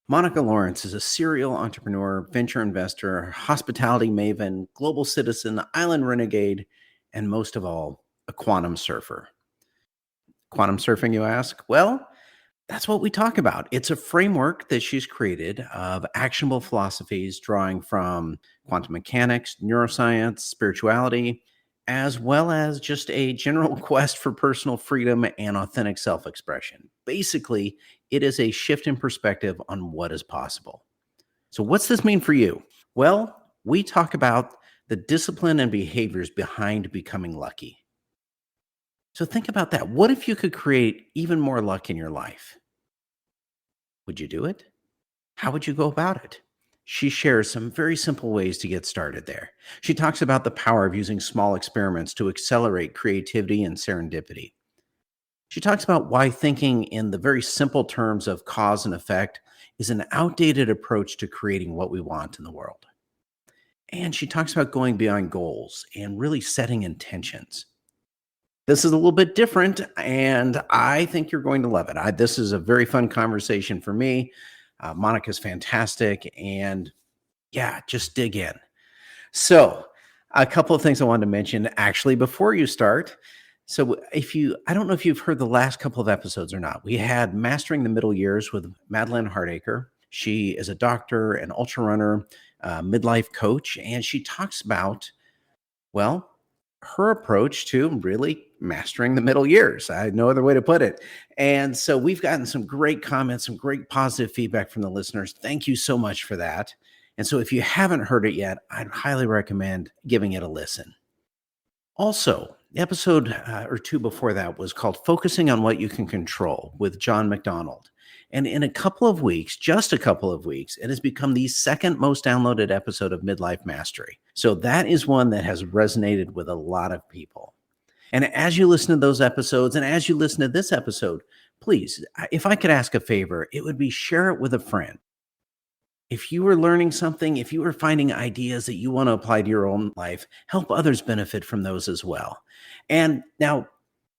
Monica Laurence is a serial entrepreneur, venture investor, hospitality maven, global citizen, island renegade, and most of all, a quantum surfer. Quantum surfing, you ask? Well, that's what we talk about. It's a framework that she's created of actionable philosophies drawing from quantum mechanics, neuroscience, spirituality, as well as just a general quest for personal freedom and authentic self expression. Basically, it is a shift in perspective on what is possible. So, what's this mean for you? Well, we talk about the discipline and behaviors behind becoming lucky. So, think about that. What if you could create even more luck in your life? Would you do it? How would you go about it? She shares some very simple ways to get started there. She talks about the power of using small experiments to accelerate creativity and serendipity. She talks about why thinking in the very simple terms of cause and effect is an outdated approach to creating what we want in the world. And she talks about going beyond goals and really setting intentions. This is a little bit different, and I think you're going to love it. This is a very fun conversation for me. Monica's fantastic, and yeah, just dig in. So, a couple of things I wanted to mention actually before you start. So, I don't know if you've heard the last couple of episodes or not. We had Mastering the Middle Years with Madeline Hardacre. She is a doctor, an ultra runner, midlife coach, and she talks about, well, her approach to really mastering the middle years. I had no other way to put it. And so we've gotten some great comments, some great positive feedback from the listeners. Thank you so much for that. And so if you haven't heard it yet, I'd highly recommend giving it a listen. Also, the episode or two before that was called Focusing on What You Can Control with John McDonald. And in a couple of weeks, just a couple of weeks, it has become the second most downloaded episode of Midlife Mastery. So that is one that has resonated with a lot of people. And as you listen to those episodes and as you listen to this episode, please, if I could ask a favor, it would be share it with a friend. If you were learning something, if you were finding ideas that you want to apply to your own life, help others benefit from those as well. And now,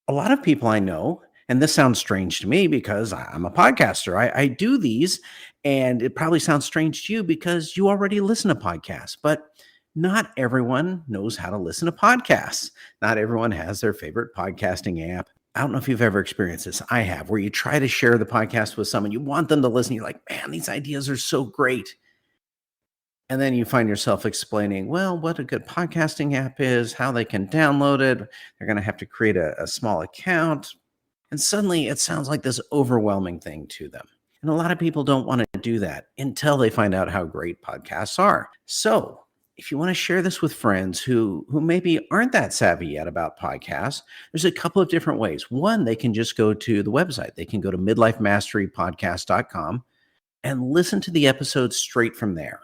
a lot of people I know, and this sounds strange to me because I'm a podcaster. I do these, and it probably sounds strange to you because you already listen to podcasts, but not everyone knows how to listen to podcasts. Not everyone has their favorite podcasting app. I don't know if you've ever experienced this. I have, where you try to share the podcast with someone, you want them to listen. You're like, man, these ideas are so great. And then you find yourself explaining, well, what a good podcasting app is, how they can download it. They're going to have to create a small account. And suddenly it sounds like this overwhelming thing to them. And a lot of people don't want to do that until they find out how great podcasts are. So if you want to share this with friends who maybe aren't that savvy yet about podcasts, there's a couple of different ways. One, they can just go to the website. They can go to midlifemasterypodcast.com and listen to the episodes straight from there.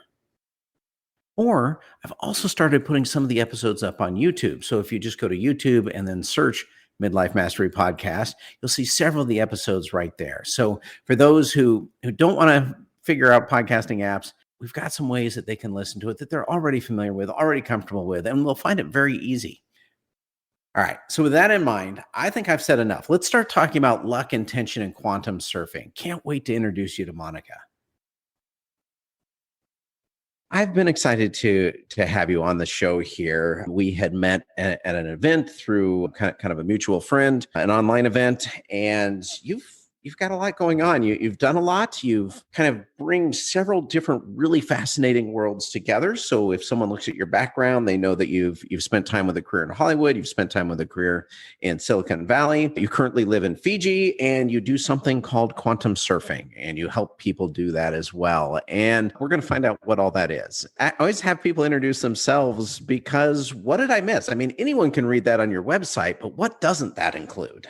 Or I've also started putting some of the episodes up on YouTube. So if you just go to YouTube and then search Midlife Mastery Podcast, you'll see several of the episodes right there. So for those who don't want to figure out podcasting apps, we've got some ways that they can listen to it that they're already familiar with, already comfortable with, and we'll find it very easy. All right. So with that in mind, I think I've said enough. Let's start talking about luck, intention, and quantum surfing. Can't wait to introduce you to Monica. I've been excited to have you on the show here. We had met at an event through kind of a mutual friend, an online event, and you've got a lot going on. You've done a lot. You've kind of bring several different really fascinating worlds together. So if someone looks at your background, they know that you've spent time with a career in Hollywood, you've spent time with a career in Silicon Valley. You currently live in Fiji, and you do something called quantum surfing, and you help people do that as well. And we're going to find out what all that is. I always have people introduce themselves because what did I miss? I mean, anyone can read that on your website, but what doesn't that include?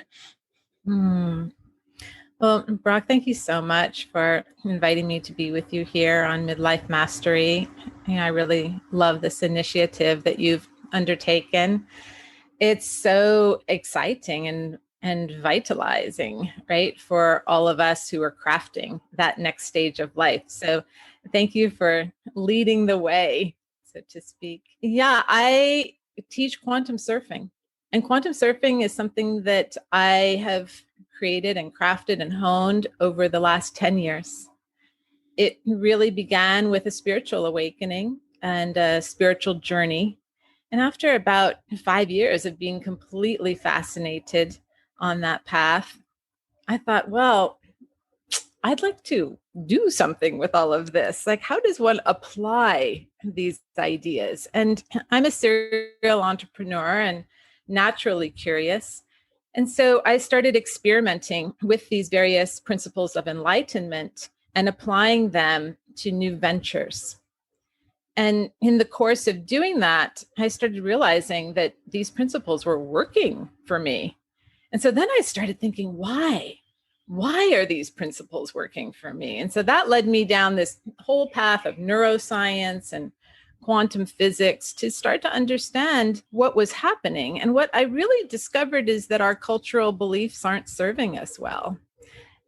Well, Brock, thank you so much for inviting me to be with you here on Midlife Mastery. I really love this initiative that you've undertaken. It's so exciting and vitalizing, right, for all of us who are crafting that next stage of life. So thank you for leading the way, so to speak. Yeah, I teach quantum surfing. And quantum surfing is something that I have created and crafted and honed over the last 10 years. It really began with a spiritual awakening and a spiritual journey. And after about 5 years of being completely fascinated on that path, I thought, well, I'd like to do something with all of this. Like, how does one apply these ideas? And I'm a serial entrepreneur and naturally curious. And so I started experimenting with these various principles of enlightenment and applying them to new ventures. And in the course of doing that, I started realizing that these principles were working for me. And so then I started thinking, why? Why are these principles working for me? And so that led me down this whole path of neuroscience and quantum physics to start to understand what was happening. And what I really discovered is that our cultural beliefs aren't serving us well.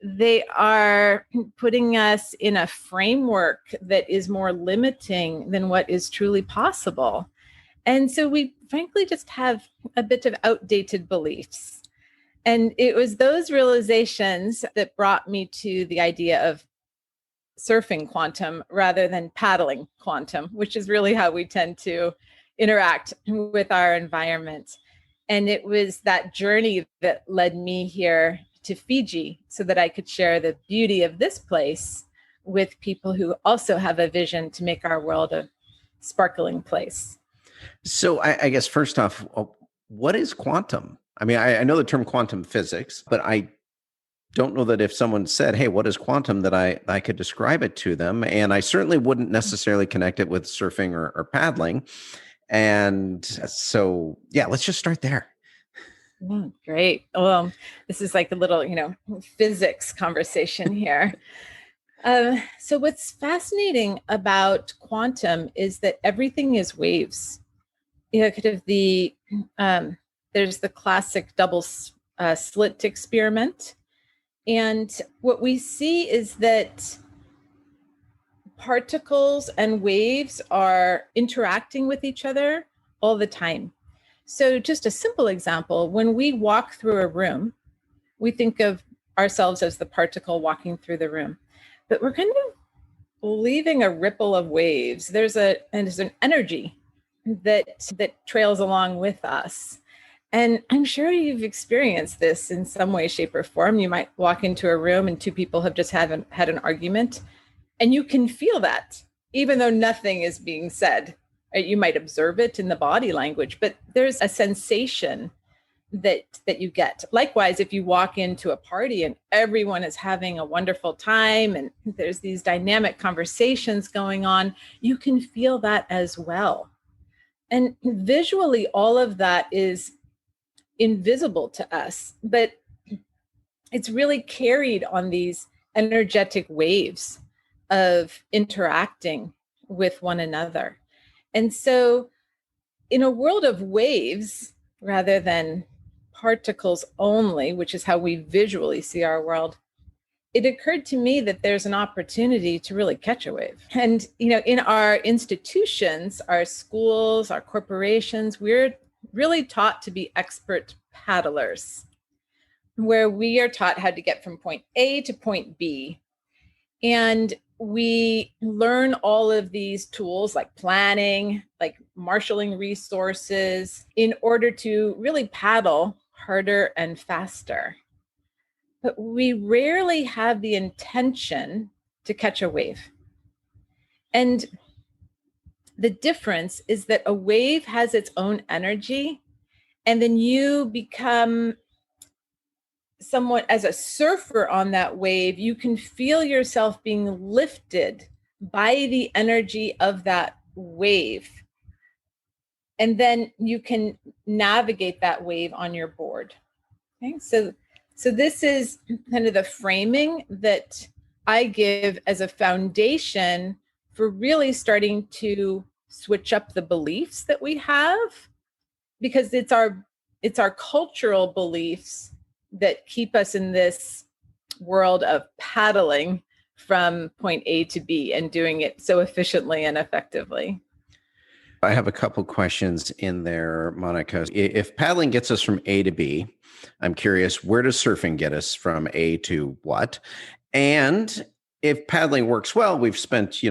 They are putting us in a framework that is more limiting than what is truly possible. And so we frankly just have a bit of outdated beliefs. And it was those realizations that brought me to the idea of surfing quantum rather than paddling quantum, which is really how we tend to interact with our environment. And it was that journey that led me here to Fiji so that I could share the beauty of this place with people who also have a vision to make our world a sparkling place. So I guess first off, what is quantum? I mean, I know the term quantum physics, but I don't know that if someone said, "Hey, what is quantum?" that I could describe it to them, and I certainly wouldn't necessarily connect it with surfing or paddling. And so, yeah, let's just start there. Great. Well, this is like a little, physics conversation here. So what's fascinating about quantum is that everything is waves. Kind of there's the classic double slit experiment. And what we see is that particles and waves are interacting with each other all the time. So just a simple example, when we walk through a room, we think of ourselves as the particle walking through the room, but we're kind of leaving a ripple of waves. There's an energy that trails along with us. And I'm sure you've experienced this in some way, shape, or form. You might walk into a room and two people have just had an argument, and you can feel that, even though nothing is being said. You might observe it in the body language, but there's a sensation that you get. Likewise, if you walk into a party and everyone is having a wonderful time and there's these dynamic conversations going on, you can feel that as well. And visually, all of that is invisible to us, but it's really carried on these energetic waves of interacting with one another. And so in a world of waves, rather than particles only, which is how we visually see our world, it occurred to me that there's an opportunity to really catch a wave. And, in our institutions, our schools, our corporations, we're really taught to be expert paddlers, where we are taught how to get from point A to point B. And we learn all of these tools like planning, like marshaling resources in order to really paddle harder and faster. But we rarely have the intention to catch a wave. And the difference is that a wave has its own energy, and then you become somewhat as a surfer on that wave, you can feel yourself being lifted by the energy of that wave. And then you can navigate that wave on your board. Okay, so this is kind of the framing that I give as a foundation for really starting to switch up the beliefs that we have, because it's our cultural beliefs that keep us in this world of paddling from point A to B and doing it so efficiently and effectively. I have a couple questions in there, Monica. If paddling gets us from A to B, I'm curious, where does surfing get us from A to what? And if paddling works well, we've spent,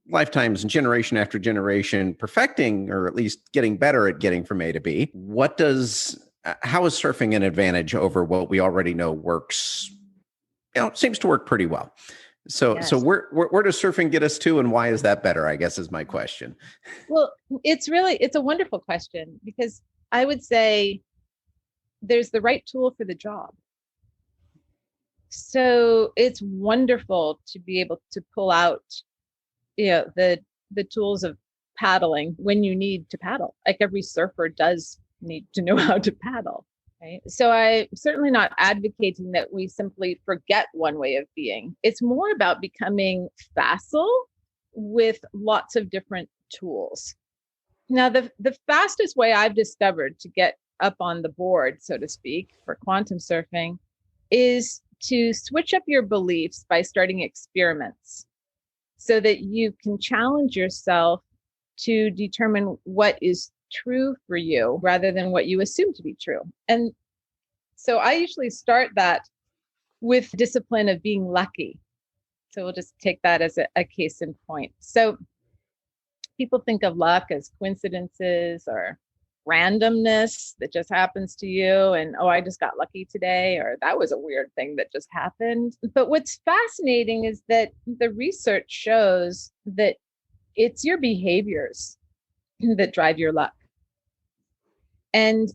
lifetimes and generation after generation perfecting, or at least getting better at getting from A to B. How is surfing an advantage over what we already know works? It seems to work pretty well. So Yes. where does surfing get us to, and why is that better, I guess, is my question. Well, it's a wonderful question, because I would say there's the right tool for the job. So it's wonderful to be able to pull out, the tools of paddling when you need to paddle. Like every surfer does need to know how to paddle, right? So I'm certainly not advocating that we simply forget one way of being. It's more about becoming facile with lots of different tools. Now, the fastest way I've discovered to get up on the board, so to speak, for quantum surfing is to switch up your beliefs by starting experiments so that you can challenge yourself to determine what is true for you rather than what you assume to be true. And so I usually start that with discipline of being lucky. So we'll just take that as a case in point. So people think of luck as coincidences or randomness that just happens to you, and I just got lucky today, or that was a weird thing that just happened. But what's fascinating is that the research shows that it's your behaviors that drive your luck. And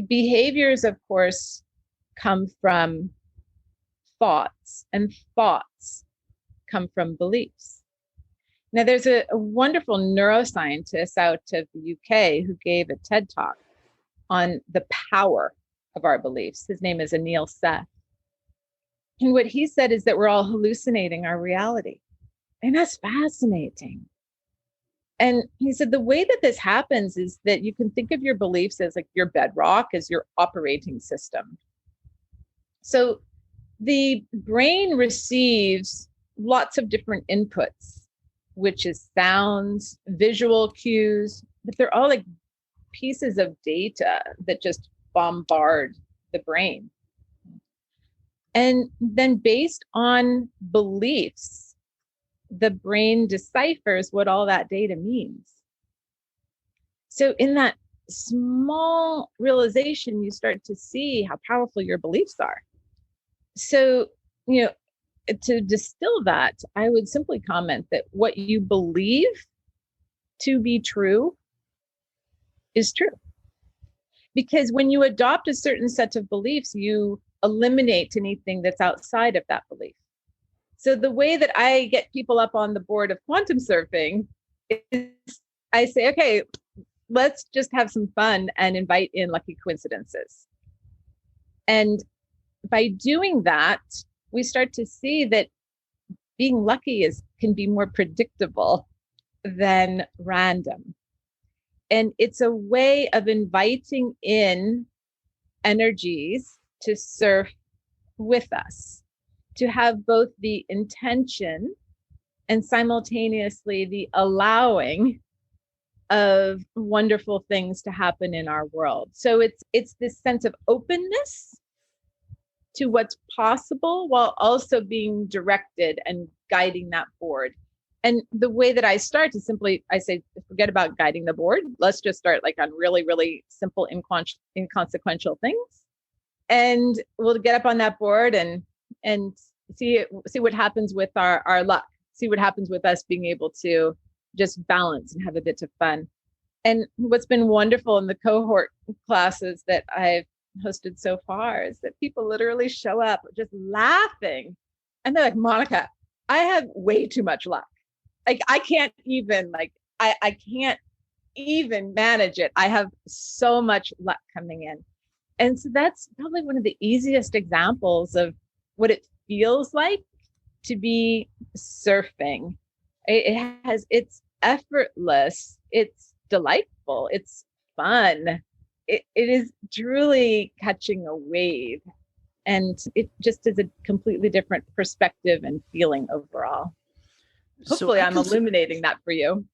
behaviors, of course, come from thoughts, and thoughts come from beliefs. Now, there's a wonderful neuroscientist out of the UK who gave a TED Talk on the power of our beliefs. His name is Anil Seth. And what he said is that we're all hallucinating our reality. And that's fascinating. And he said the way that this happens is that you can think of your beliefs as like your bedrock, as your operating system. So the brain receives lots of different inputs, which is sounds, visual cues, but they're all like pieces of data that just bombard the brain. And then based on beliefs, the brain deciphers what all that data means. So in that small realization, you start to see how powerful your beliefs are. So, to distill that, I would simply comment that what you believe to be true is true. Because when you adopt a certain set of beliefs, you eliminate anything that's outside of that belief. So the way that I get people up on the board of quantum surfing is I say, okay, let's just have some fun and invite in lucky coincidences. And by doing that, we start to see that being lucky can be more predictable than random. And it's a way of inviting in energies to surf with us, to have both the intention and simultaneously the allowing of wonderful things to happen in our world. So it's this sense of openness to what's possible while also being directed and guiding that board. And the way that I start is simply, I say, forget about guiding the board. Let's just start like on really, really simple, inconsequential things. And we'll get up on that board and see what happens with our luck, see what happens with us being able to just balance and have a bit of fun. And what's been wonderful in the cohort classes that I've hosted so far is that people literally show up just laughing. And they're like, Monica, I have way too much luck. Like I can't even I can't even manage it. I have so much luck coming in. And so that's probably one of the easiest examples of what it feels like to be surfing. It's effortless. It's delightful. It's fun. It is truly catching a wave. And it just is a completely different perspective and feeling overall. Hopefully I'm illuminating that for you.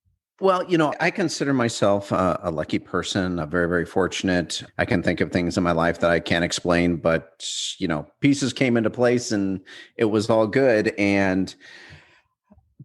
Well, I consider myself a lucky person, a very, very fortunate. I can think of things in my life that I can't explain, but, pieces came into place and it was all good.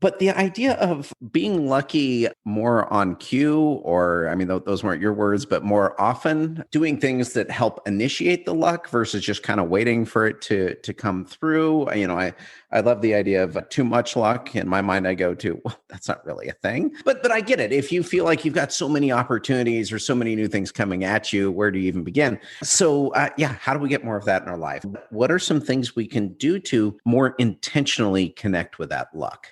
But the idea of being lucky more on cue, or I mean, those weren't your words, but more often doing things that help initiate the luck versus just kind of waiting for it to come through. I love the idea of too much luck. In my mind, I go to, well, that's not really a thing. But I get it. If you feel like you've got so many opportunities or so many new things coming at you, where do you even begin? So, yeah, how do we get more of that in our life? What are some things we can do to more intentionally connect with that luck?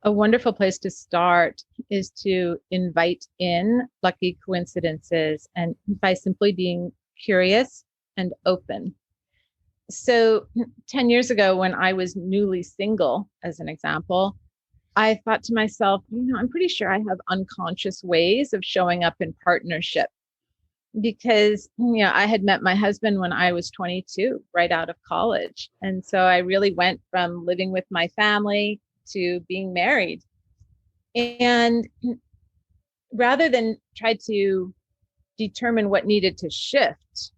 A wonderful place to start is to invite in lucky coincidences and by simply being curious and open. So 10 years ago, when I was newly single, as an example, I thought to myself, I'm pretty sure I have unconscious ways of showing up in partnership because I had met my husband when I was 22, right out of college. And so I really went from living with my family to being married. And rather than try to determine what needed to shift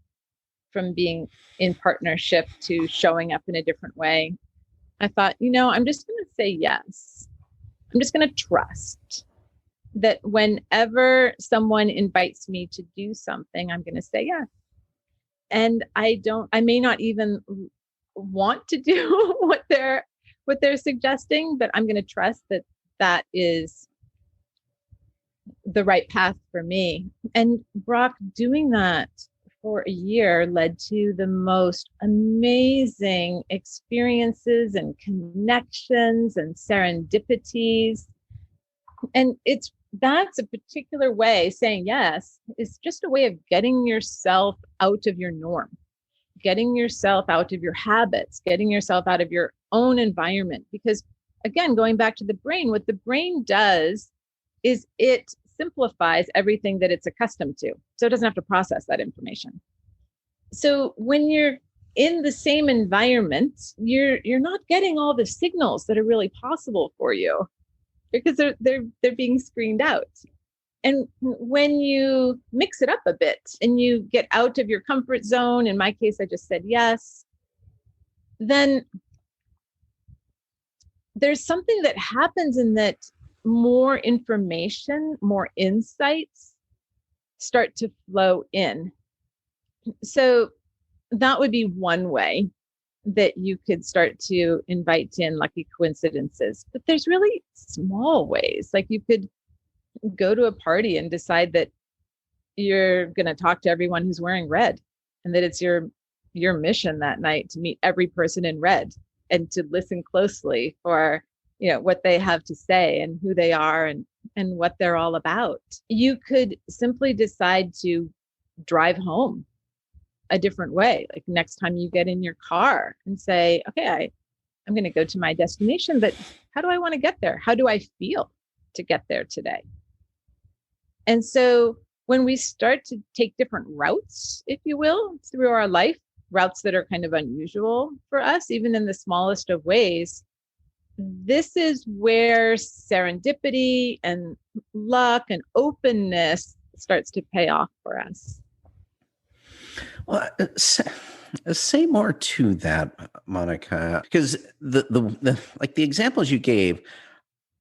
from being in partnership to showing up in a different way, I thought, I'm just going to say yes. I'm just going to trust that whenever someone invites me to do something, I'm going to say yes. And I may not even want to do what they're suggesting, but I'm going to trust that that is the right path for me. And Brock, doing that for a year led to the most amazing experiences and connections and serendipities. And that's a particular way. Saying yes is just a way of getting yourself out of your norm, getting yourself out of your habits, getting yourself out of your own environment. Because again, going back to the brain, what the brain does is it simplifies everything that it's accustomed to. So it doesn't have to process that information. So when you're in the same environment, you're not getting all the signals that are really possible for you because they're being screened out. And when you mix it up a bit and you get out of your comfort zone, in my case, I just said yes, then there's something that happens in that more information, more insights start to flow in. So that would be one way that you could start to invite in lucky coincidences. But there's really small ways. Like you could go to a party and decide that you're going to talk to everyone who's wearing red and that it's your mission that night to meet every person in red and to listen closely for what they have to say and who they are and what they're all about. You could simply decide to drive home a different way. Like next time you get in your car and say, okay, I'm going to go to my destination, but how do I want to get there? How do I feel to get there today? And so when we start to take different routes, if you will, through our life, routes that are kind of unusual for us, even in the smallest of ways, this is where serendipity and luck and openness starts to pay off for us. Well, say more to that, Monica, because the like the examples you gave,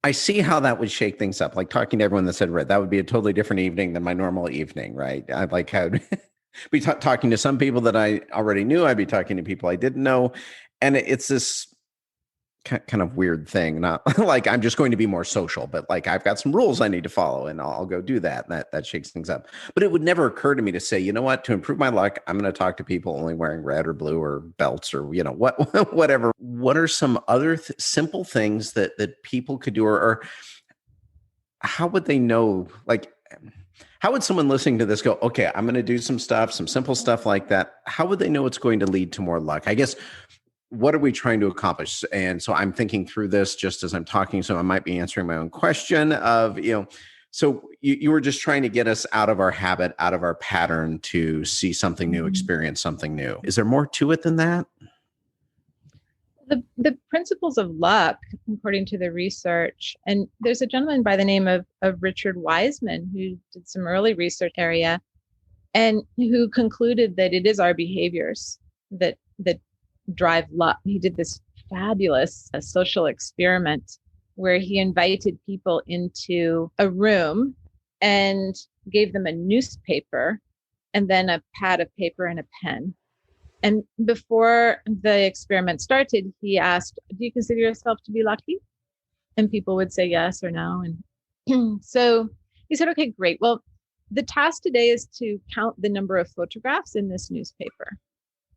I see how that would shake things up. Like talking to everyone that said red, that would be a totally different evening than my normal evening, right? I'd like how be talking to some people that I already knew. I'd be talking to people I didn't know, and it's this kind of weird thing. Not like I'm just going to be more social, but like I've got some rules I need to follow, and I'll go do that. And that shakes things up. But it would never occur to me to say, you know what, to improve my luck, I'm going to talk to people only wearing red or blue or belts or whatever. What are some other simple things that people could do, or how would they know? Like, how would someone listening to this go, okay, I'm going to do some simple stuff like that? How would they know it's going to lead to more luck? I guess, what are we trying to accomplish? And so I'm thinking through this just as I'm talking. So I might be answering my own question of, so you were just trying to get us out of our habit, out of our pattern to see something new, experience something new. Is there more to it than that? The principles of luck, according to the research, and there's a gentleman by the name of Richard Wiseman who did some early research area and who concluded that it is our behaviors that drive luck. He did this fabulous social experiment where he invited people into a room and gave them a newspaper and then a pad of paper and a pen. And before the experiment started, he asked, do you consider yourself to be lucky? And people would say yes or no. And so he said, okay, great. Well, the task today is to count the number of photographs in this newspaper.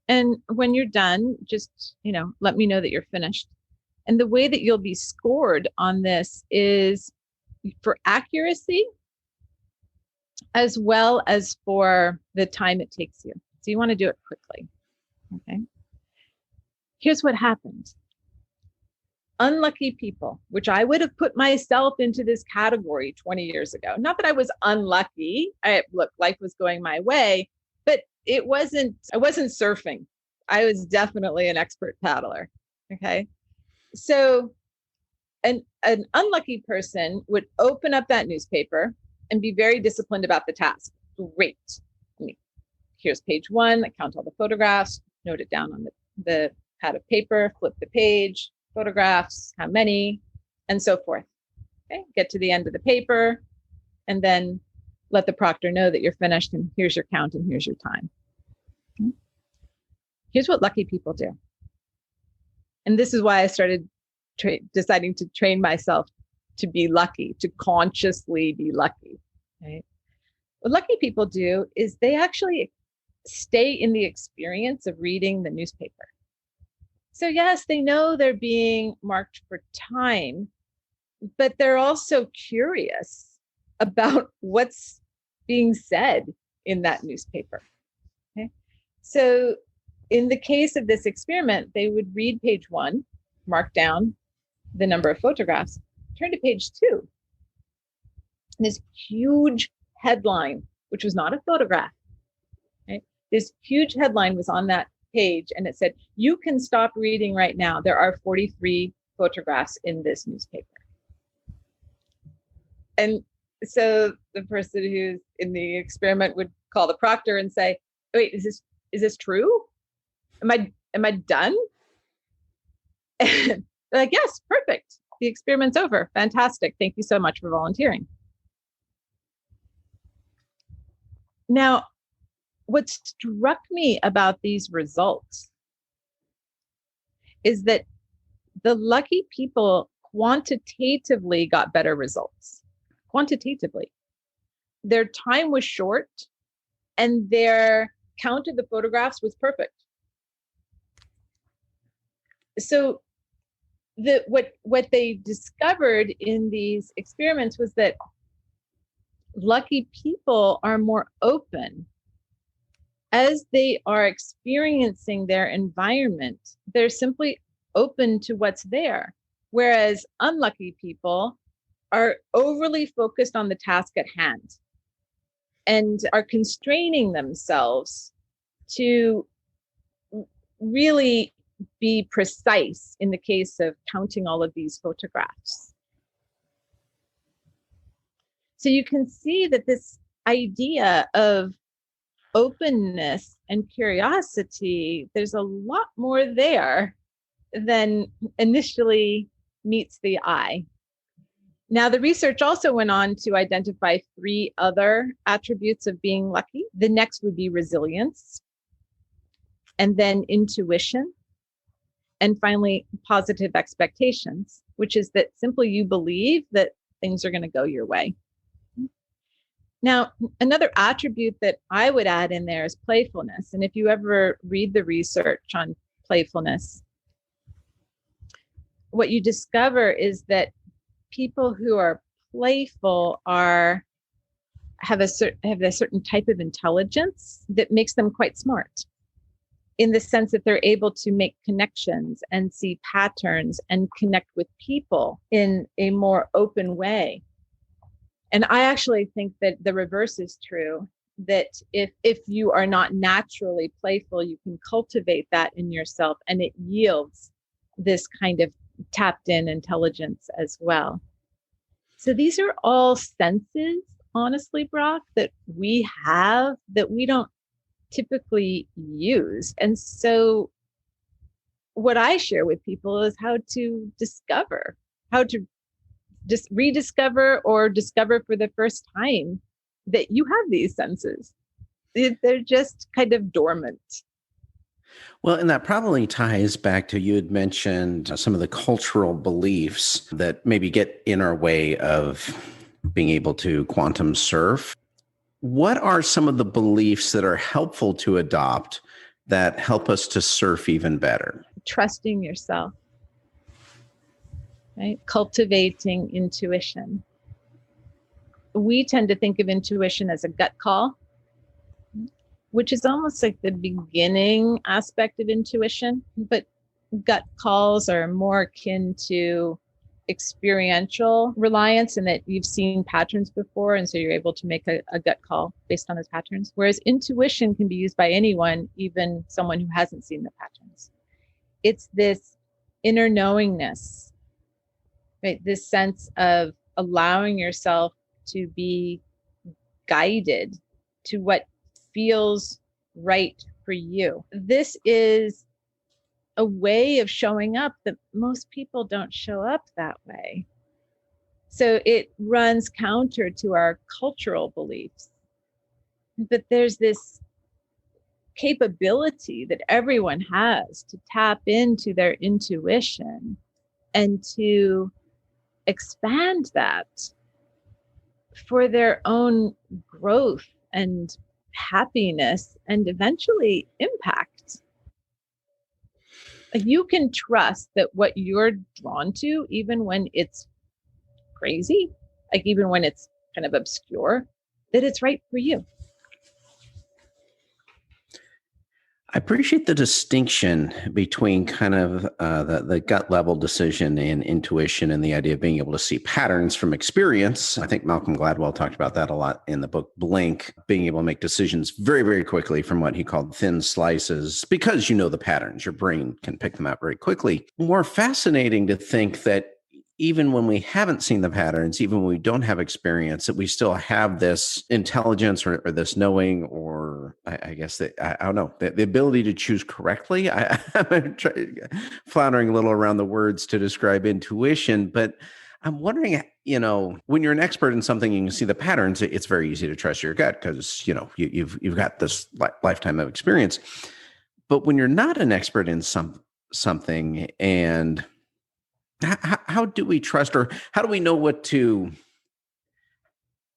And when you're done, just, let me know that you're finished. And the way that you'll be scored on this is for accuracy as well as for the time it takes you. So you want to do it quickly. Okay. Here's what happened. Unlucky people, which I would have put myself into this category 20 years ago. Not that I was unlucky. Look, life was going my way, but I wasn't surfing. I was definitely an expert paddler. Okay. So an unlucky person would open up that newspaper and be very disciplined about the task. Great. Here's page 1. I count all the photographs, note it down on the pad of paper, flip the page, photographs, how many, and so forth. Okay, get to the end of the paper, and then let the proctor know that you're finished, and here's your count, and here's your time. Okay. Here's what lucky people do. And this is why I started deciding to train myself to be lucky, to consciously be lucky. Right? What lucky people do is they actually stay in the experience of reading the newspaper. So yes, they know they're being marked for time, but they're also curious about what's being said in that newspaper. Okay? So in the case of this experiment, they would read page 1, mark down the number of photographs, turn to page 2. And this huge headline, which was not a photograph, right? This huge headline was on that page, and it said, you can stop reading right now. There are 43 photographs in this newspaper. And so the person who's in the experiment would call the proctor and say, wait, is this true? Am I done? And they're like, yes, perfect. The experiment's over. Fantastic. Thank you so much for volunteering. Now, what struck me about these results is that the lucky people quantitatively got better results. Quantitatively. Their time was short and their count of the photographs was perfect. So what they discovered in these experiments was that lucky people are more open as they are experiencing their environment. They're simply open to what's there, whereas unlucky people are overly focused on the task at hand and are constraining themselves to really be precise in the case of counting all of these photographs. So you can see that this idea of openness and curiosity, there's a lot more there than initially meets the eye. Now, the research also went on to identify 3 other attributes of being lucky. The next would be resilience, and then intuition, and finally, positive expectations, which is that simply you believe that things are going to go your way. Now, another attribute that I would add in there is playfulness. And if you ever read the research on playfulness, what you discover is that people who are playful have a certain type of intelligence that makes them quite smart, in the sense that they're able to make connections and see patterns and connect with people in a more open way. And I actually think that the reverse is true, that if you are not naturally playful, you can cultivate that in yourself and it yields this kind of tapped in intelligence as well. So these are all senses, honestly, Brock, that we have that we don't typically use. And so what I share with people is how to discover, how to just rediscover or discover for the first time that you have these senses. They're just kind of dormant. Well, and that probably ties back to, you had mentioned some of the cultural beliefs that maybe get in our way of being able to quantum surf. What are some of the beliefs that are helpful to adopt that help us to surf even better? Trusting yourself, right? Cultivating intuition. We tend to think of intuition as a gut call, which is almost like the beginning aspect of intuition, but gut calls are more akin to experiential reliance, in that you've seen patterns before, and so you're able to make a gut call based on those patterns. Whereas intuition can be used by anyone, even someone who hasn't seen the patterns. It's this inner knowingness, right? This sense of allowing yourself to be guided to what feels right for you. This is a way of showing up that most people don't show up that way. So it runs counter to our cultural beliefs. But there's this capability that everyone has to tap into their intuition and to expand that for their own growth and happiness and eventually impact. You can trust that what you're drawn to, even when it's crazy, like even when it's kind of obscure, that it's right for you. I appreciate the distinction between kind of the gut level decision and intuition, and the idea of being able to see patterns from experience. I think Malcolm Gladwell talked about that a lot in the book Blink, being able to make decisions very, very quickly from what he called thin slices, because you know the patterns. Your brain can pick them out very quickly. More fascinating to think that even when we haven't seen the patterns, even when we don't have experience, that we still have this intelligence or this knowing, or I guess that, I don't know, the ability to choose correctly. I'm floundering a little around the words to describe intuition, but I'm wondering, when you're an expert in something, you can see the patterns. It's very easy to trust your gut because, you've got this lifetime of experience. But when you're not an expert in something, and how do we trust, or how do we know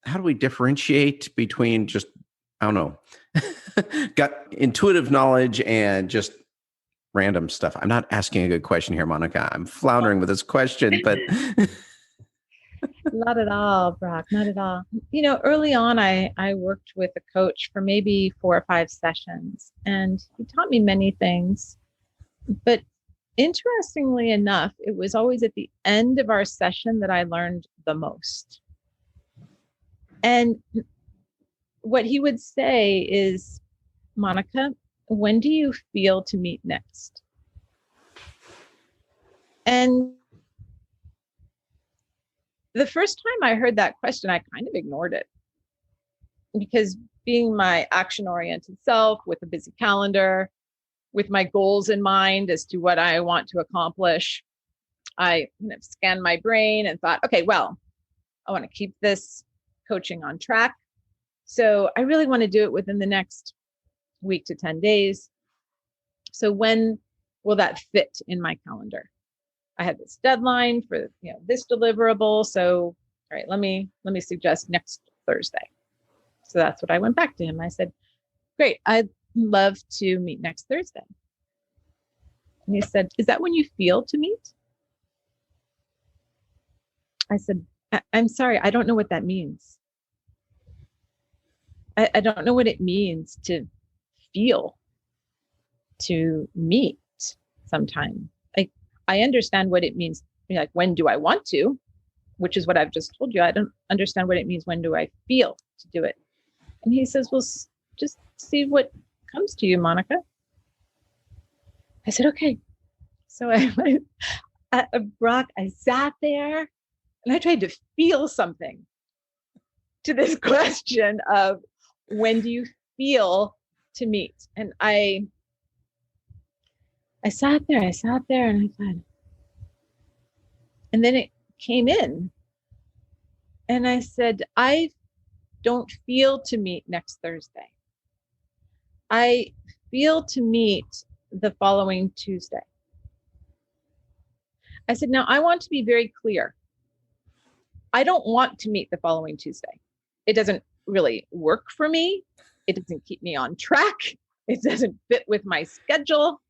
how do we differentiate between just, I don't know, gut intuitive knowledge and just random stuff? I'm not asking a good question here, Monica. I'm floundering with this question, but Not at all, Brock, not at all. Early on, I worked with a coach for maybe 4 or 5 sessions, and he taught me many things. But interestingly enough, it was always at the end of our session that I learned the most. And what he would say is, Monica, when do you feel to meet next? And the first time I heard that question, I kind of ignored it, because being my action-oriented self with a busy calendar, with my goals in mind as to what I want to accomplish, I scanned my brain and thought, okay, well, I want to keep this coaching on track. So I really want to do it within the next week to 10 days. So when will that fit in my calendar? I had this deadline for this deliverable. So, all right, let me suggest next Thursday. So that's what I went back to him. I said, great, I'd love to meet next Thursday. And he said, is that when you feel to meet? I said, I'm sorry, I don't know what that means. I don't know what it means to feel to meet sometime. I understand what it means. Like, when do I want to? Which is what I've just told you. I don't understand what it means. When do I feel to do it? And he says, well, just see what comes to you, Monica. I said, okay. So Brock, I sat there and I tried to feel something to this question of when do you feel to meet? And I sat there and I said, and then it came in and I said, I don't feel to meet next Thursday. I feel to meet the following Tuesday. I said, now I want to be very clear. I don't want to meet the following Tuesday. It doesn't really work for me. It doesn't keep me on track. It doesn't fit with my schedule,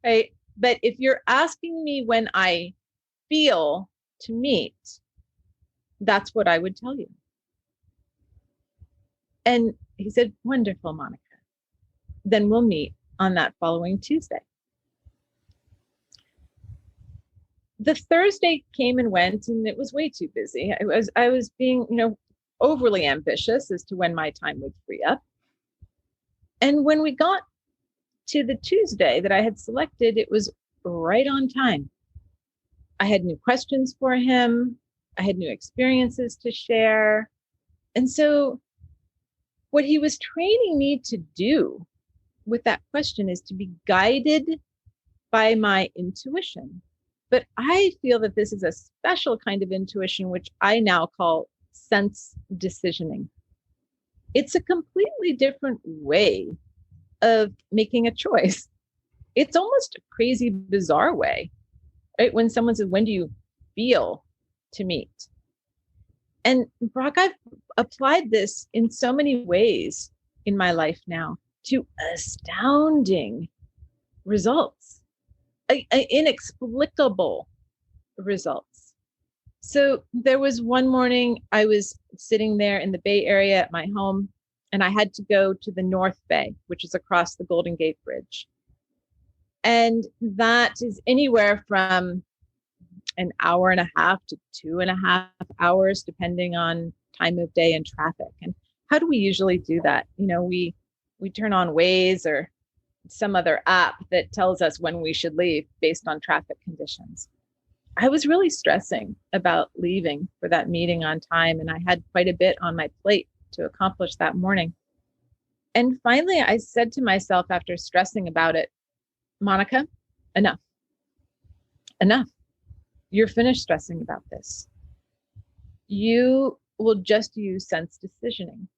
right? But if you're asking me when I feel to meet, that's what I would tell you. And he said, wonderful, Monica. Then we'll meet on that following Tuesday. The Thursday came and went, and it was way too busy. I was being, overly ambitious as to when my time would free up. And when we got to the Tuesday that I had selected, it was right on time. I had new questions for him. I had new experiences to share. And so what he was training me to do with that question is to be guided by my intuition. But I feel that this is a special kind of intuition, which I now call sense decisioning. It's a completely different way of making a choice. It's almost a crazy, bizarre way, right? When someone says, when do you feel to meet? And Brock, I've applied this in so many ways in my life now to astounding results, inexplicable results. So there was one morning I was sitting there in the Bay Area at my home, and I had to go to the North Bay, which is across the Golden Gate Bridge. And that is anywhere from an hour and a half to 2.5 hours, depending on time of day and traffic. And how do we usually do that? We turn on Waze or some other app that tells us when we should leave based on traffic conditions. I was really stressing about leaving for that meeting on time, and I had quite a bit on my plate to accomplish that morning. And finally, I said to myself after stressing about it, Monica, enough. You're finished stressing about this. You will just use sense decisioning.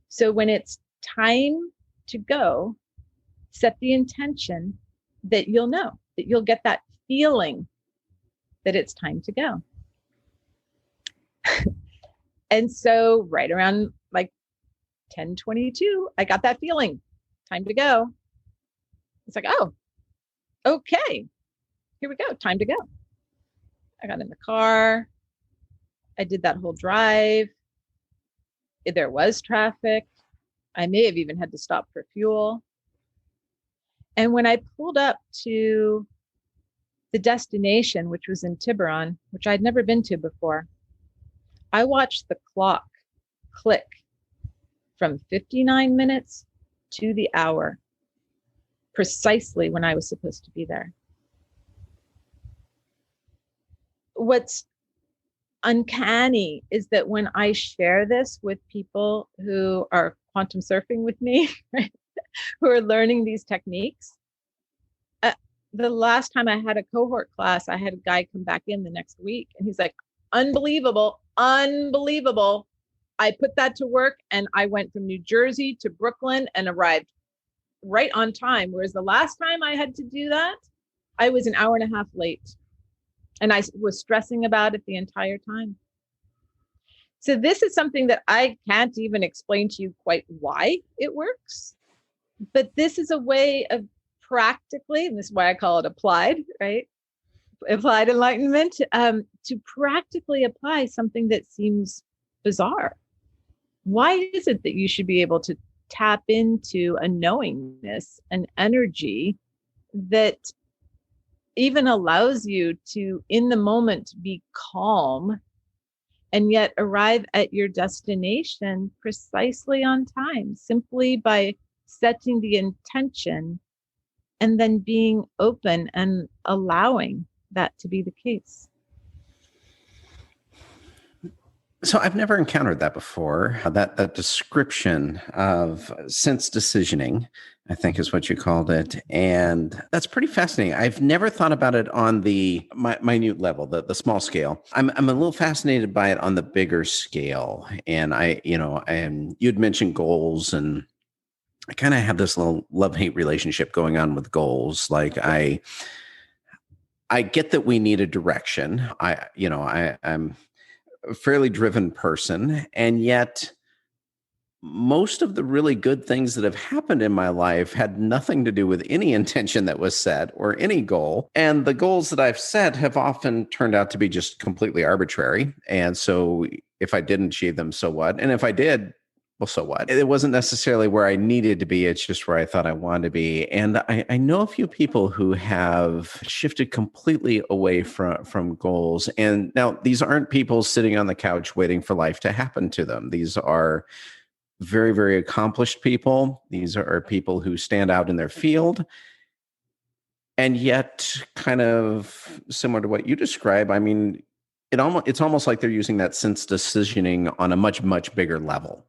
So when it's time to go, set the intention that you'll know, that you'll get that feeling that it's time to go. And so right around like 10:22, I got that feeling, time to go. It's like, oh, okay, here we go, time to go. I got in the car. I did that whole drive. There was traffic. I may have even had to stop for fuel. And when I pulled up to the destination, which was in Tiburon, which I'd never been to before, I watched the clock click from 59 minutes to the hour, precisely when I was supposed to be there. What's uncanny is that when I share this with people who are quantum surfing with me, right, who are learning these techniques, the last time I had a cohort class, I had a guy come back in the next week, and he's like, unbelievable. I put that to work, and I went from New Jersey to Brooklyn and arrived right on time. Whereas the last time I had to do that, I was an hour and a half late. And I was stressing about it the entire time. So this is something that I can't even explain to you quite why it works. But this is a way of practically, and this is why I call it applied, right? Applied enlightenment, to practically apply something that seems bizarre. Why is it that you should be able to tap into a knowingness, an energy that even allows you to, in the moment, be calm and yet arrive at your destination precisely on time, simply by setting the intention and then being open and allowing that to be the case. So I've never encountered that before. That description of sense decisioning, I think is what you called it. And that's pretty fascinating. I've never thought about it on the minute level, the small scale. I'm a little fascinated by it on the bigger scale. And you'd mentioned goals, and I kind of have this little love-hate relationship going on with goals. Like I get that we need a direction. I'm a fairly driven person, and yet most of the really good things that have happened in my life had nothing to do with any intention that was set or any goal. And the goals that I've set have often turned out to be just completely arbitrary. And so if I didn't achieve them, so what? And if I did, well, so what? It wasn't necessarily where I needed to be. It's just where I thought I wanted to be. And I know a few people who have shifted completely away from goals. And now these aren't people sitting on the couch waiting for life to happen to them. These are very, very accomplished people. These are people who stand out in their field. And yet, kind of similar to what you describe, I mean, it's almost like they're using that sense decisioning on a much, much bigger level.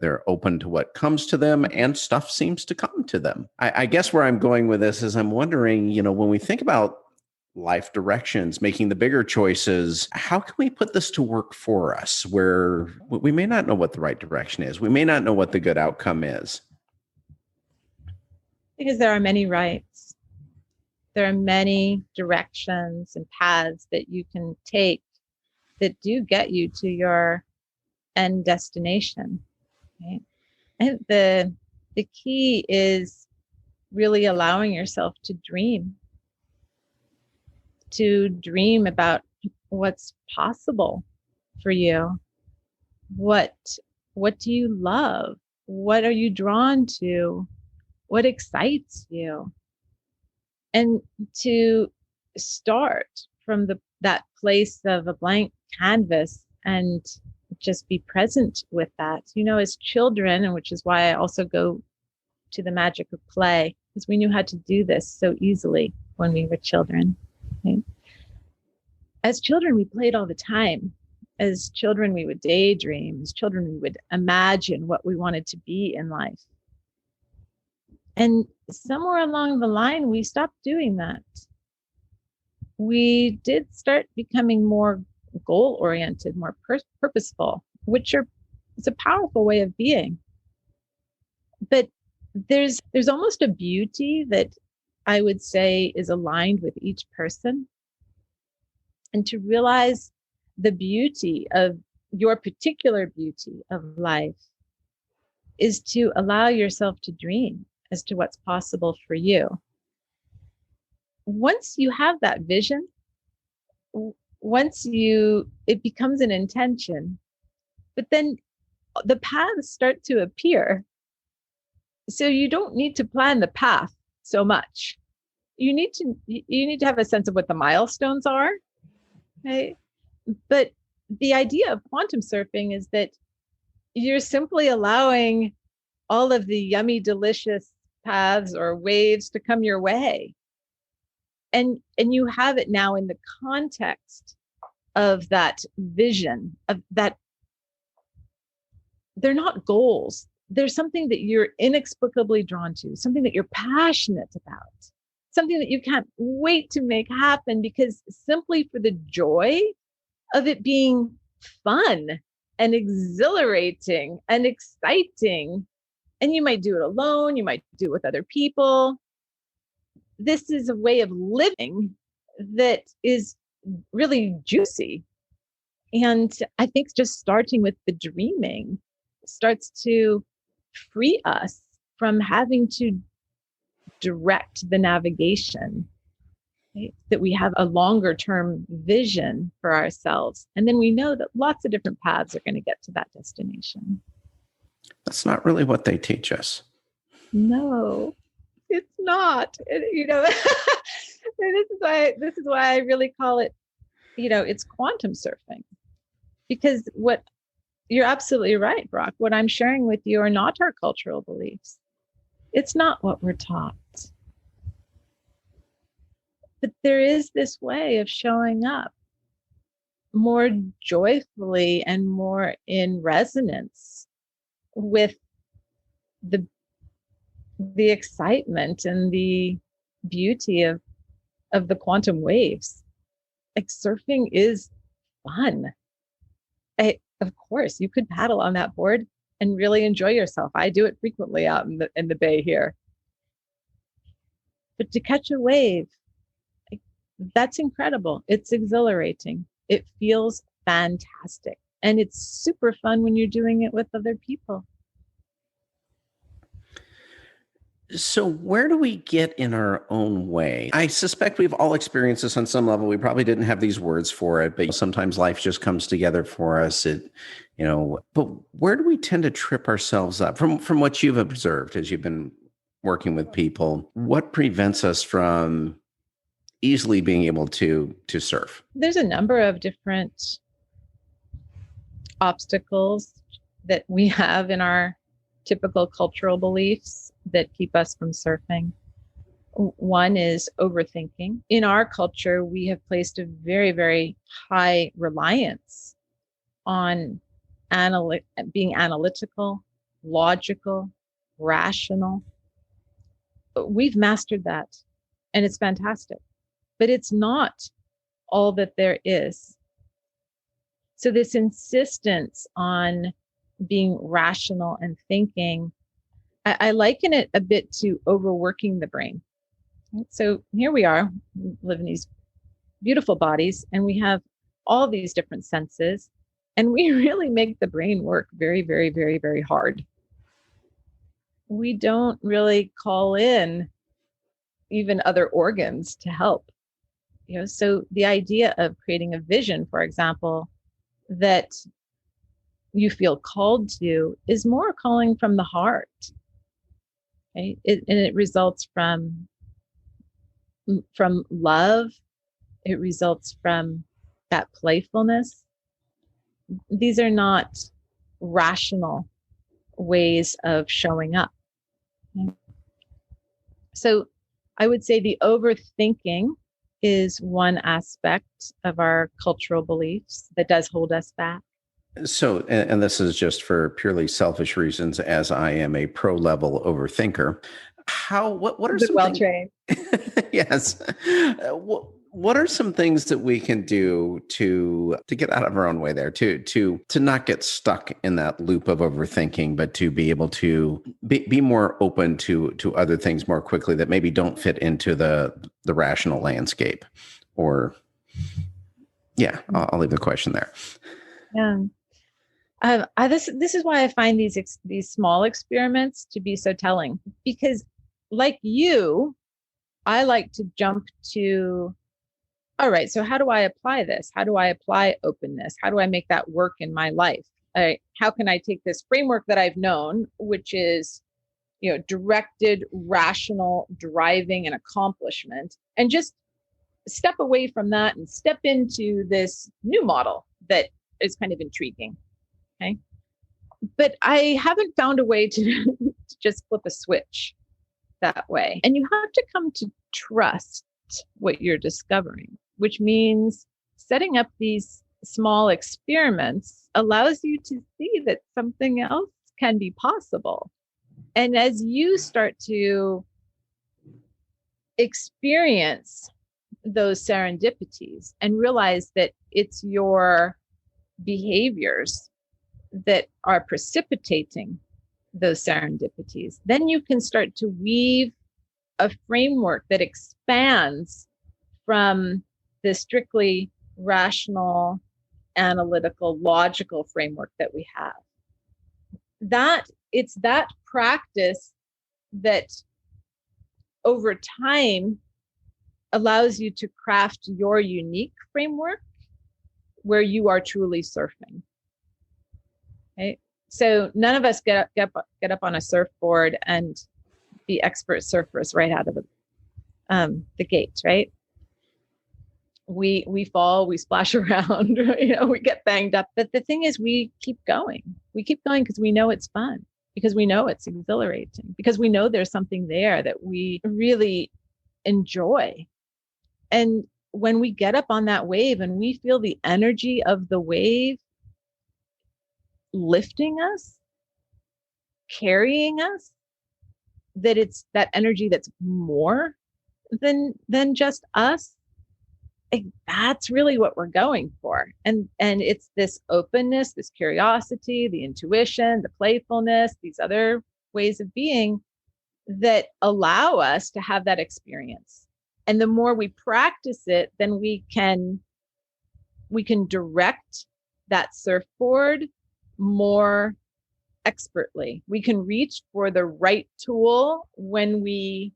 They're open to what comes to them, and stuff seems to come to them. I guess where I'm going with this is I'm wondering, when we think about life directions, making the bigger choices, how can we put this to work for us where we may not know what the right direction is? We may not know what the good outcome is. Because there are many rights. There are many directions and paths that you can take that do get you to your end destination. Right? And the key is really allowing yourself to dream about what's possible for you. What do you love? What are you drawn to? What excites you? And to start from that place of a blank canvas and just be present with that. As children, and which is why I also go to the magic of play, because we knew how to do this so easily when we were children. Right? As children, we played all the time. As children, we would daydream. As children, we would imagine what we wanted to be in life. And somewhere along the line, we stopped doing that. We did start becoming more goal-oriented, more purposeful, which is a powerful way of being. But there's almost a beauty that I would say is aligned with each person. And to realize the beauty of your particular beauty of life is to allow yourself to dream as to what's possible for you. Once you have that vision, it becomes an intention, but then the paths start to appear. So you don't need to plan the path so much. You need to have a sense of what the milestones are. Right? But the idea of quantum surfing is that you're simply allowing all of the yummy, delicious paths or waves to come your way. And you have it now in the context of that vision, of that. They're not goals. They're something that you're inexplicably drawn to, something that you're passionate about, something that you can't wait to make happen, because simply for the joy of it being fun and exhilarating and exciting. And you might do it alone, you might do it with other people. This is a way of living that is really juicy. And I think just starting with the dreaming starts to free us from having to direct the navigation, right? That we have a longer term vision for ourselves. And then we know that lots of different paths are going to get to that destination. That's not really what they teach us. No, it's not. This is why I really call it, it's quantum surfing. Because you're absolutely right, Brock. What I'm sharing with you are not our cultural beliefs. It's not what we're taught. But there is this way of showing up more joyfully and more in resonance with the excitement and the beauty of the quantum waves. Like, surfing is fun. Of course, you could paddle on that board and really enjoy yourself. I do it frequently out in the bay here. But to catch a wave, like, that's incredible. It's exhilarating. It feels fantastic. And it's super fun when you're doing it with other people. So where do we get in our own way? I suspect we've all experienced this on some level. We probably didn't have these words for it, but sometimes life just comes together for us. But where do we tend to trip ourselves up from what you've observed as you've been working with people? What prevents us from easily being able to surf? There's a number of different obstacles that we have in our typical cultural beliefs that keep us from surfing. One is overthinking. In our culture, we have placed a very, very high reliance on being analytical, logical, rational. We've mastered that, and it's fantastic. But it's not all that there is. So this insistence on being rational and thinking, I liken it a bit to overworking the brain. So here we are, we live in these beautiful bodies, and we have all these different senses, and we really make the brain work very, very, very, very hard. We don't really call in even other organs to help. So the idea of creating a vision, for example, that you feel called to is more calling from the heart. Okay? And it results from love. It results from that playfulness. These are not rational ways of showing up. Okay? So I would say the overthinking is one aspect of our cultural beliefs that does hold us back. So, and this is just for purely selfish reasons, as I am a pro-level overthinker. What are some well trained? Yes. What are some things that we can do to get out of our own way there, to not get stuck in that loop of overthinking, but to be able to be more open to other things more quickly that maybe don't fit into the rational landscape? Or, yeah, I'll leave the question there. Yeah. This is why I find these small experiments to be so telling, because like you, I like to jump to, all right, so how do I apply this? How do I apply openness? How do I make that work in my life? How can I take this framework that I've known, which is, directed, rational, driving, and accomplishment, and just step away from that and step into this new model that is kind of intriguing. Okay. But I haven't found a way to just flip a switch that way. And you have to come to trust what you're discovering, which means setting up these small experiments allows you to see that something else can be possible. And as you start to experience those serendipities and realize that it's your behaviors that are precipitating those serendipities, then you can start to weave a framework that expands from the strictly rational, analytical, logical framework that we have. It's that practice that over time allows you to craft your unique framework where you are truly surfing. Okay? So none of us get up on a surfboard and be expert surfers right out of the gates, right? We fall, we splash around, we get banged up. But the thing is, we keep going. We keep going because we know it's fun, because we know it's exhilarating, because we know there's something there that we really enjoy. And when we get up on that wave and we feel the energy of the wave lifting us, carrying us, that it's that energy that's more than just us, that's really what we're going for. And it's this openness, this curiosity, the intuition, the playfulness, these other ways of being that allow us to have that experience. And the more we practice it, then we can direct that surfboard more expertly. We can reach for the right tool when we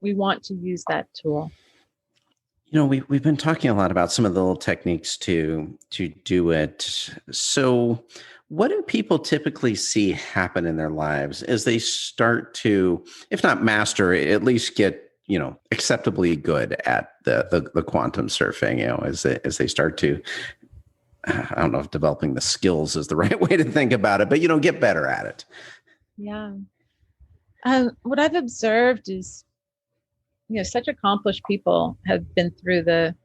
want to use that tool. We've been talking a lot about some of the little techniques to do it. So what do people typically see happen in their lives as they start to, if not master, at least get, acceptably good at the quantum surfing, as they start to, I don't know if developing the skills is the right way to think about it, but, get better at it. Yeah. What I've observed is, such accomplished people have been through the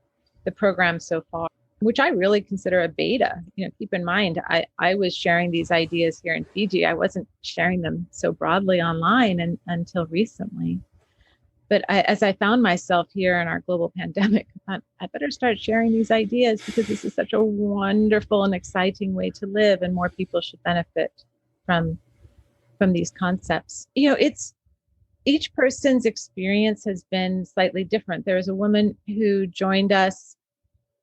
program so far, which I really consider a beta. Keep in mind, I was sharing these ideas here in Fiji. I wasn't sharing them so broadly online until recently. But as I found myself here in our global pandemic, I thought I better start sharing these ideas because this is such a wonderful and exciting way to live, and more people should benefit from these concepts. It's each person's experience has been slightly different. There was a woman who joined us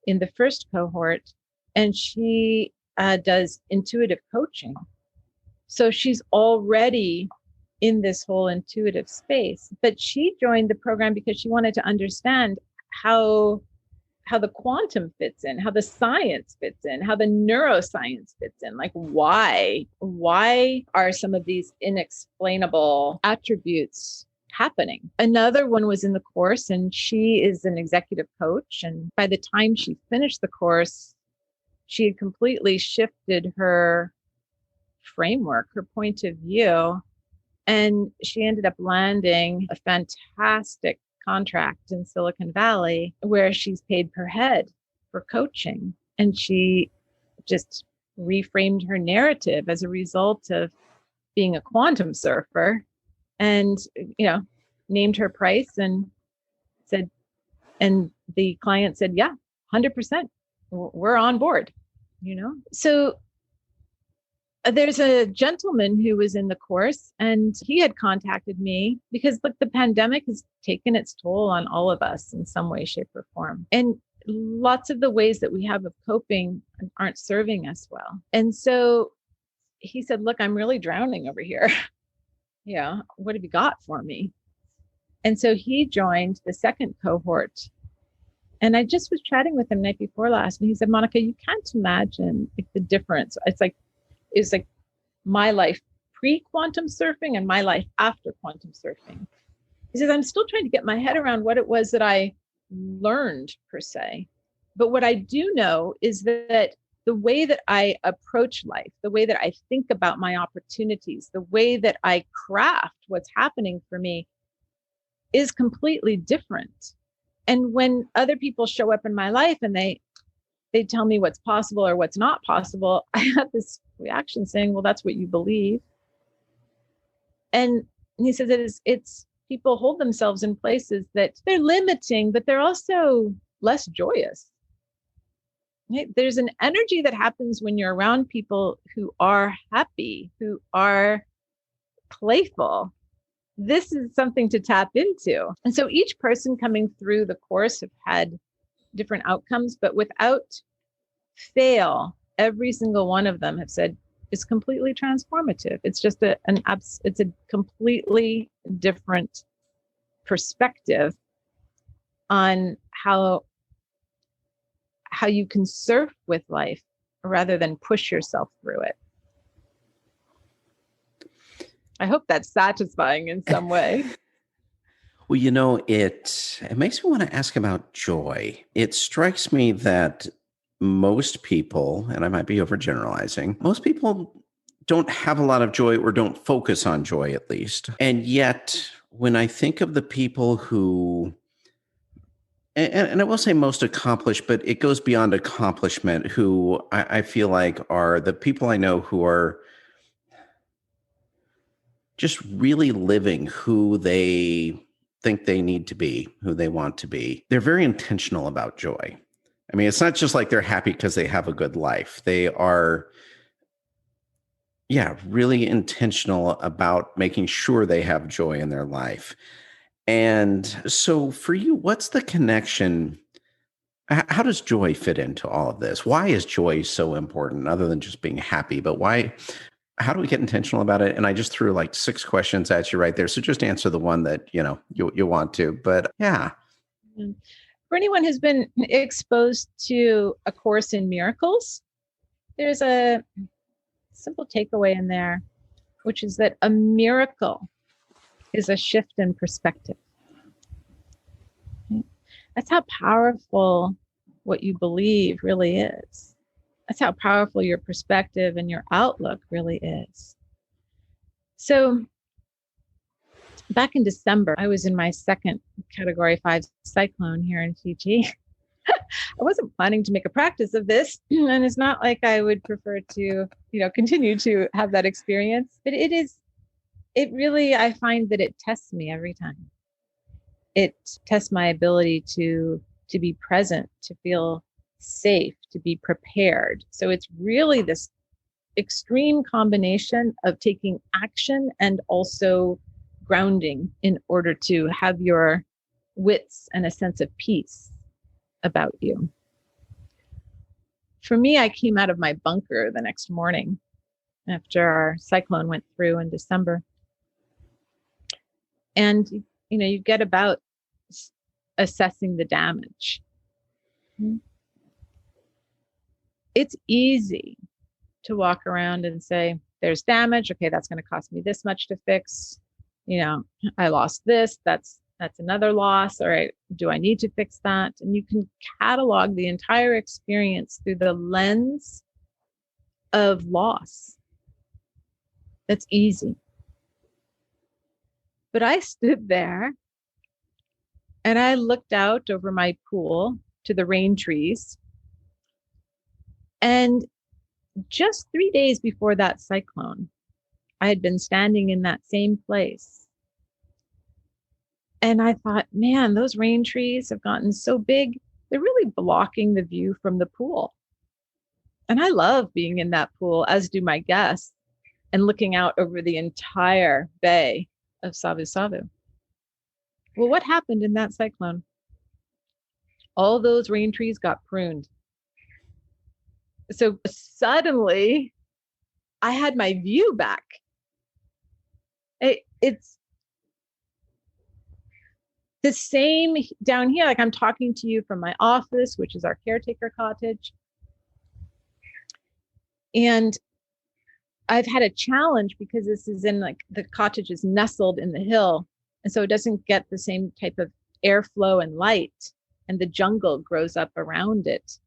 in the first cohort, and she does intuitive coaching. So she's already in this whole intuitive space, but she joined the program because she wanted to understand how the quantum fits in, how the science fits in, how the neuroscience fits in, like why are some of these inexplainable attributes happening. Another one was in the course, and she is an executive coach. And by the time she finished the course, she had completely shifted her framework, her point of view. And she ended up landing a fantastic contract in Silicon Valley where she's paid per head for coaching. And she just reframed her narrative as a result of being a quantum surfer, and, named her price and said, and the client said, yeah, 100%, we're on board, So there's a gentleman who was in the course, and he had contacted me because, look, the pandemic has taken its toll on all of us in some way, shape, or form. And lots of the ways that we have of coping aren't serving us well. And so he said, look, I'm really drowning over here. Yeah, what have you got for me? And so he joined the second cohort. And I just was chatting with him night before last, and he said, Monica, you can't imagine the difference. It's like my life pre-quantum surfing and my life after quantum surfing. He says, I'm still trying to get my head around what it was that I learned, per se. But what I do know is that the way that I approach life, the way that I think about my opportunities, the way that I craft what's happening for me is completely different. And when other people show up in my life and they tell me what's possible or what's not possible, I have this reaction saying, well, that's what you believe. And he says it's people hold themselves in places that they're limiting, but they're also less joyous. There's an energy that happens when you're around people who are happy, who are playful. This is something to tap into. And so each person coming through the course have had different outcomes, but without fail, every single one of them have said it's completely transformative. It's just it's a completely different perspective on how you can surf with life rather than push yourself through it. I hope that's satisfying in some way. Well, it makes me want to ask about joy. It strikes me that most people, and I might be overgeneralizing, most people don't have a lot of joy or don't focus on joy, at least. And yet, when I think of the people who And I will say most accomplished, but it goes beyond accomplishment, who I feel like are the people I know who are just really living who they think they need to be, who they want to be. They're very intentional about joy. I mean, it's not just like they're happy because they have a good life. They are, yeah, really intentional about making sure they have joy in their life. And so for you, what's the connection? How does joy fit into all of this? Why is joy so important other than just being happy? But why, how do we get intentional about it? And I just threw like 6 questions at you right there. So just answer the one that, you want to, but yeah. Mm. For anyone who's been exposed to A Course in Miracles, there's a simple takeaway in there, which is that a miracle is a shift in perspective. That's how powerful what you believe really is. That's how powerful your perspective and your outlook really is. So back in December, I was in my second Category 5 cyclone here in Fiji. I wasn't planning to make a practice of this, and it's not like I would prefer to, continue to have that experience. But it really, I find that it tests me every time. It tests my ability to be present, to feel safe, to be prepared. So it's really this extreme combination of taking action and also grounding in order to have your wits and a sense of peace about you. For me, I came out of my bunker the next morning after our cyclone went through in December. And, you get about assessing the damage. It's easy to walk around and say, there's damage. Okay, that's going to cost me this much to fix. I lost this. That's another loss. All right, do I need to fix that? And you can catalog the entire experience through the lens of loss. That's easy. But I stood there and I looked out over my pool to the rain trees. And just 3 days before that cyclone, I had been standing in that same place. And I thought, man, those rain trees have gotten so big, they're really blocking the view from the pool. And I love being in that pool, as do my guests, and looking out over the entire bay of Savu Savu. Well, what happened in that cyclone? All those rain trees got pruned. So suddenly I had my view back. It's the same down here. Like I'm talking to you from my office, which is our caretaker cottage. And I've had a challenge because this is in the cottage is nestled in the hill. And so it doesn't get the same type of airflow and light, and the jungle grows up around it.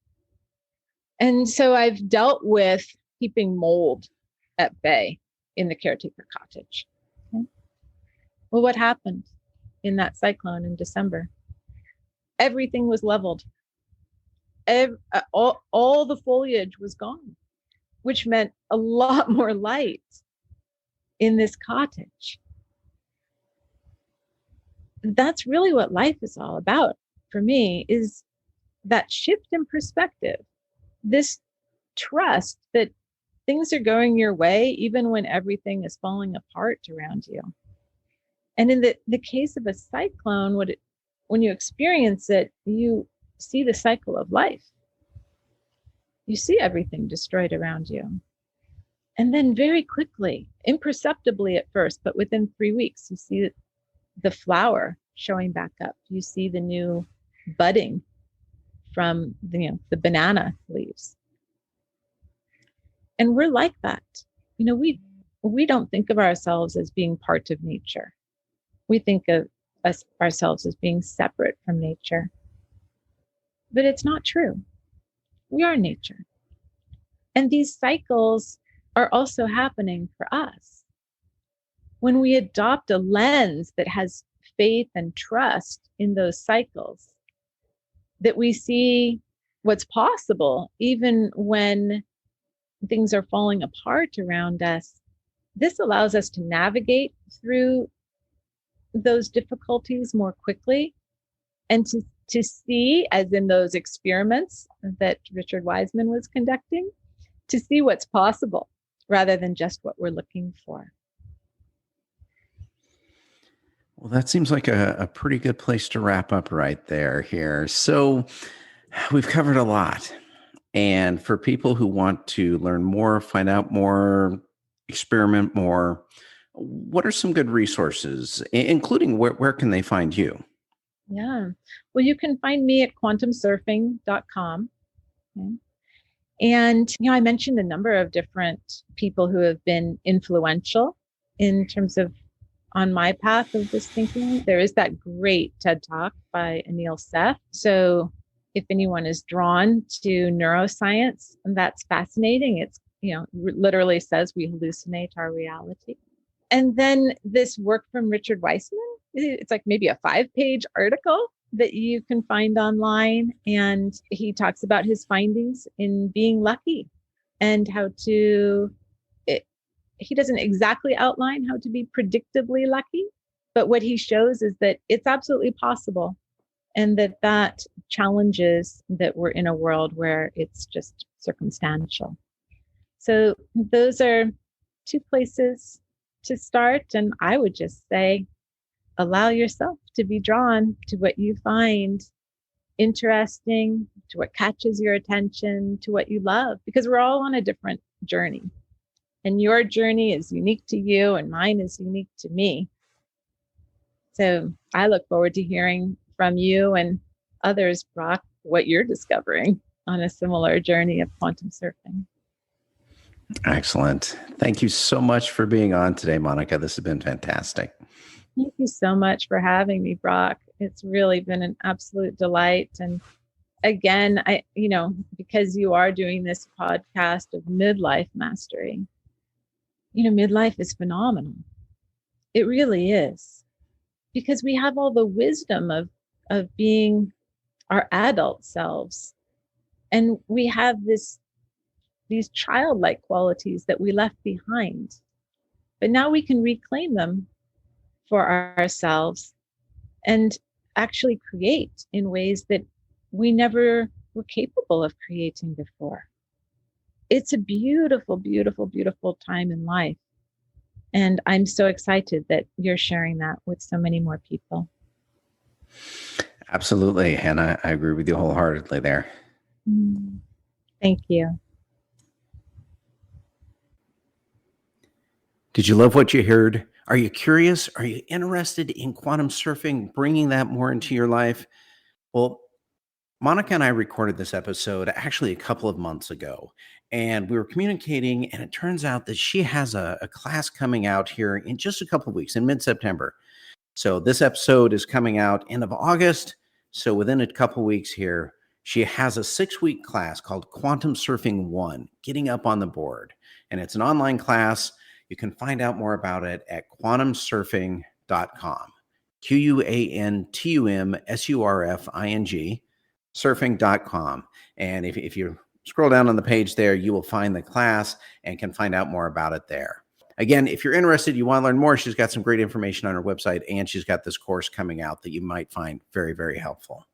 And so I've dealt with keeping mold at bay in the caretaker cottage. Okay. Well, what happened in that cyclone in December? Everything was leveled. All the foliage was gone, which meant a lot more light in this cottage. That's really what life is all about for me, is that shift in perspective, this trust that things are going your way, even when everything is falling apart around you. And in the case of a cyclone, when you experience it, you see the cycle of life. You see everything destroyed around you. And then very quickly, imperceptibly at first, but within 3 weeks, you see the flower showing back up. You see the new budding from the banana leaves. And we're like that. We don't think of ourselves as being part of nature. We think of ourselves as being separate from nature. But it's not true. We are nature. And these cycles are also happening for us. When we adopt a lens that has faith and trust in those cycles, that we see what's possible, even when things are falling apart around us. This allows us to navigate through those difficulties more quickly and to see, as in those experiments that Richard Wiseman was conducting, to see what's possible rather than just what we're looking for. Well, that seems like a pretty good place to wrap up right there here. So we've covered a lot. And for people who want to learn more, find out more, experiment more, what are some good resources, including where can they find you? Yeah. Well, you can find me at quantumsurfing.com. Okay. And, I mentioned a number of different people who have been influential in terms of on my path of this thinking. There is that great TED Talk by Anil Seth. So if anyone is drawn to neuroscience, and that's fascinating. It's, literally says we hallucinate our reality. And then this work from Richard Wiseman, it's like maybe a 5-page article that you can find online. And he talks about his findings in being lucky and how he doesn't exactly outline how to be predictably lucky, but what he shows is that it's absolutely possible, and that challenges that we're in a world where it's just circumstantial. So those are 2 places to start. And I would just say, allow yourself to be drawn to what you find interesting, to what catches your attention, to what you love, because we're all on a different journey. And your journey is unique to you, and mine is unique to me. So I look forward to hearing from you and others, Brock, what you're discovering on a similar journey of quantum surfing. Excellent. Thank you so much for being on today, Monica. This has been fantastic. Thank you so much for having me, Brock. It's really been an absolute delight. And again, because you are doing this podcast of midlife mastery, midlife is phenomenal. It really is, because we have all the wisdom of being our adult selves. And we have these childlike qualities that we left behind. But now we can reclaim them for ourselves and actually create in ways that we never were capable of creating before. It's a beautiful, beautiful, beautiful time in life. And I'm so excited that you're sharing that with so many more people. Absolutely. And I agree with you wholeheartedly there. Thank you. Did you love what you heard? Are you curious? Are you interested in quantum surfing, bringing that more into your life? Well, Monica and I recorded this episode actually a couple of months ago, and we were communicating, and it turns out that she has a class coming out here in just a couple of weeks in mid-September. So this episode is coming out end of August. So within a couple of weeks here, she has a 6-week class called Quantum Surfing 1, Getting Up on the Board. And it's an online class. You can find out more about it at quantumsurfing.com. QUANTUMSURFING, surfing.com. And if you scroll down on the page there, you will find the class and can find out more about it there. Again, if you're interested, you want to learn more, she's got some great information on her website, and she's got this course coming out that you might find very, very helpful.